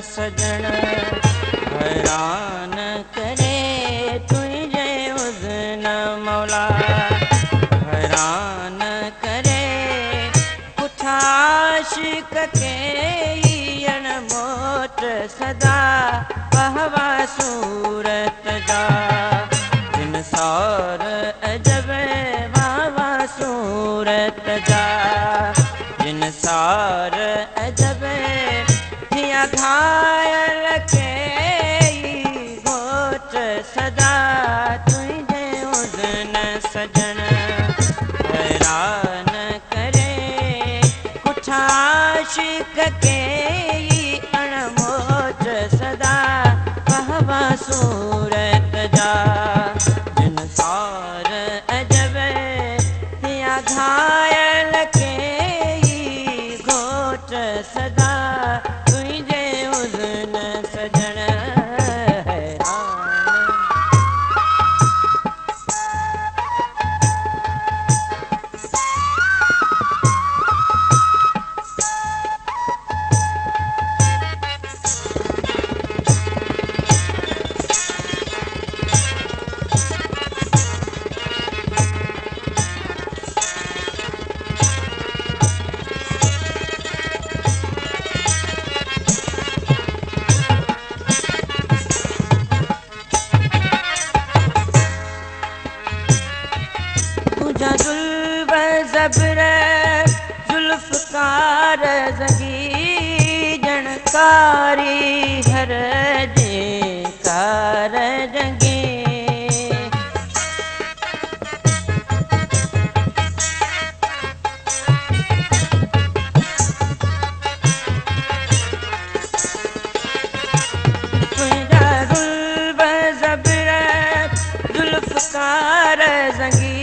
सजण हैरान करे तुझे उज़न मौला हैरान करे पुठा आशिक के अणमोट सदा पहवा सूरत जा जिन सौर अजब वावा सूरत जा जिन सौर अजब थिया घायल के घोट सदा तुझे उज़न सजण हैरान करे कुछ आशिक के अणमोट सदा कहवा सूरत जा जिन सौर अजब थिया घायल के घोट सदा तुझे उज़न सजण हैरान तुझा जुल्फ ज़ब्र जुल्फ़कार ज़ंगी जनकारी हर जे कार जंगी तुझा जुल्फ ज़ब्र जुल्फ़कार ज़ंगी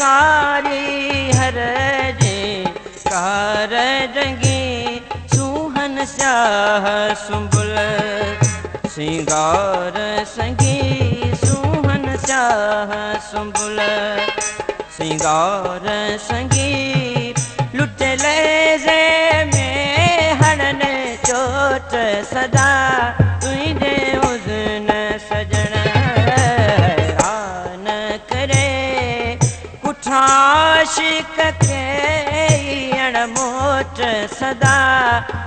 कारी हर जे कार जंगी सुहन स्याह सुंबुल सिंगार संगी सुहन स्याह सुंबुल सिंगार संगी लुट लेजे में हड़न चोट सदा तुझे उज़न सजण हैरान करे आशिक के अणमोट सदा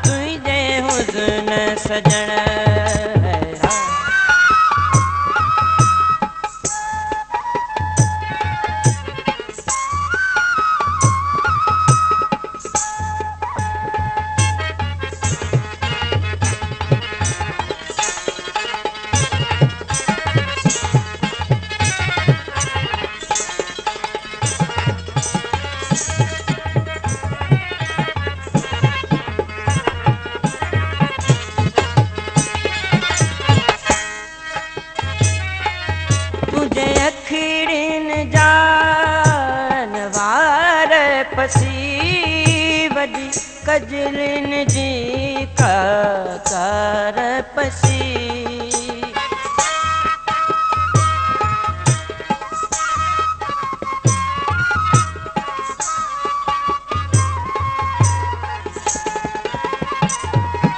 तुझे हुज़न सजण हैरान पसी वॾी कजलिन जी कार पसी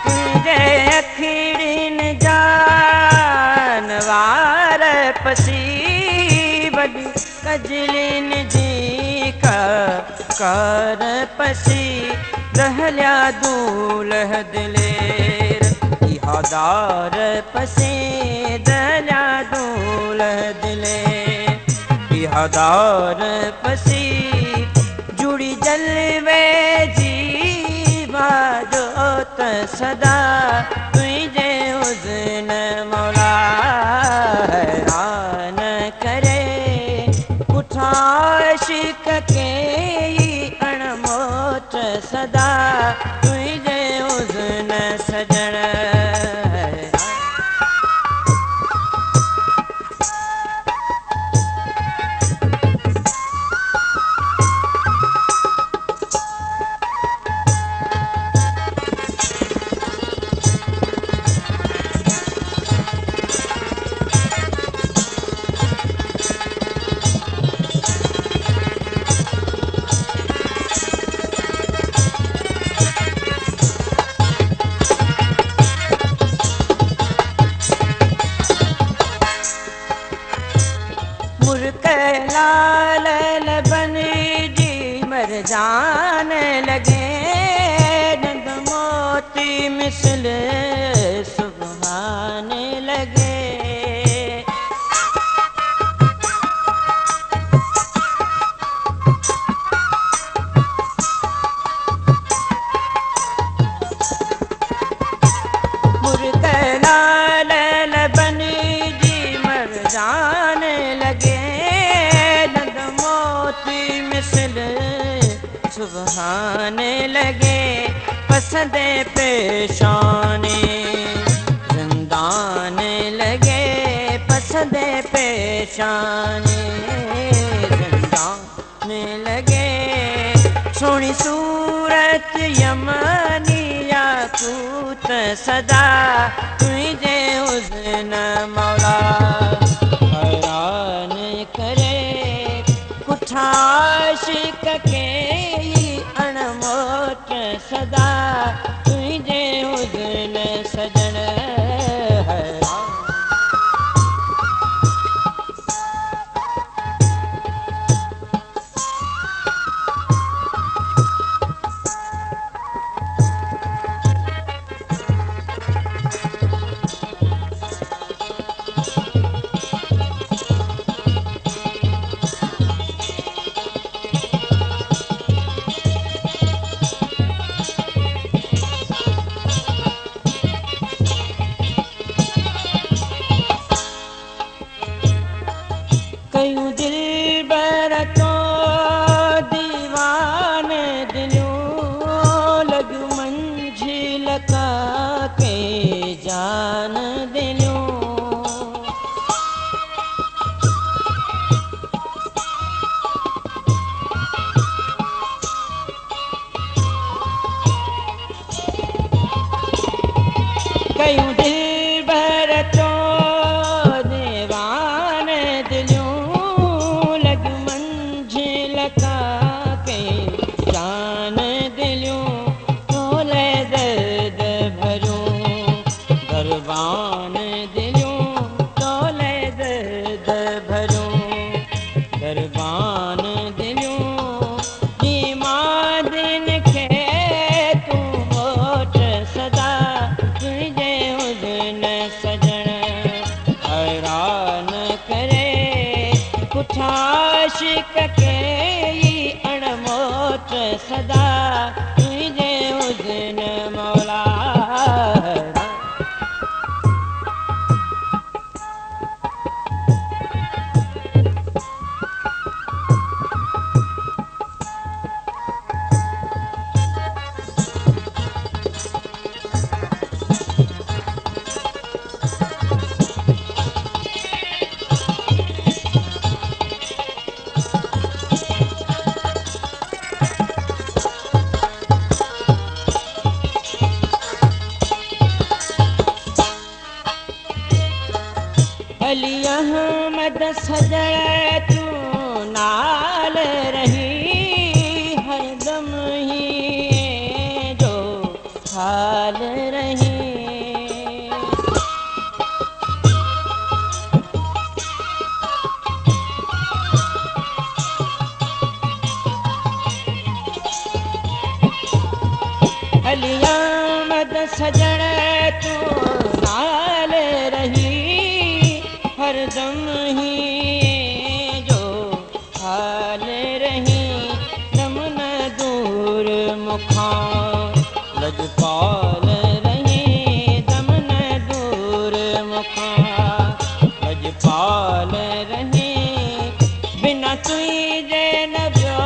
तुझे अखिड़िन जानवार पसी वॾी कजलिन जी कार पसी रहलिया दूल्ह दिलेर इहादार पसी दहलिया दूल्ह दिलेर इहादार पसी जुड़ी जलवे जी बाजोत सदा तुझे उज़न मौला हैरान करे आशिक के अणमोट सदा तुझे उज़न सजण मिसल सुभाने लगे। मुर्कलाल लबनी जी मर जाने लगे। नंद मोती मिसल सुभाने लगे। पसंदे पेशाने जिंदाने लगे। पसंदे पेशाने जिंदाने लगे। सोनी सूरत यमनी याकूत सदा तुझे हुस्न मौला हैरान करे। कुठा आशिक के अणमोट सदा तुझे हुस्न सजन हैरान। कयूं दिल बरतो दीवान दिलियों लॻियूं मंझिल का के जान दिलियों। कयूं दिल बरतो दीवान दिलियों जान दिलियों। तोले दर्द भरियों दरबान दिलियों। तोले दर्द भरियों दरबान दिलियों। दीमा दिन खे तू मोट सदा तुझे हुस्न सजन हैरान करे। कुठा आशिक के अणमोट सदा तुझे हुस्न मौला हैरान। अली अहमद सजण तू नाल रही। हरदम ही जो हाल रही। अली अहमद सजण तू नाल रही। हरदम ही जो हाल रही। दम न दूर मुखा लजपाल रही। दम न दूर मुखा लजपाल रही। बिना तुझे न जो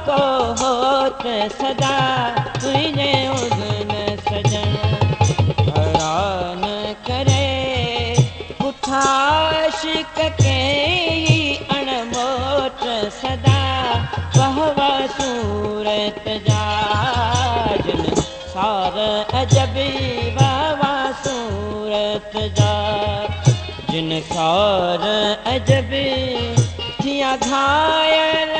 को होत सदा तुझे हुस्न सजन हैरान करे। कुठा आशिक के अणमोट सदा वहवा सूरत जा। जिन सार अजबी वहवा सूरत जा। जिन सार अजबी थिया घायल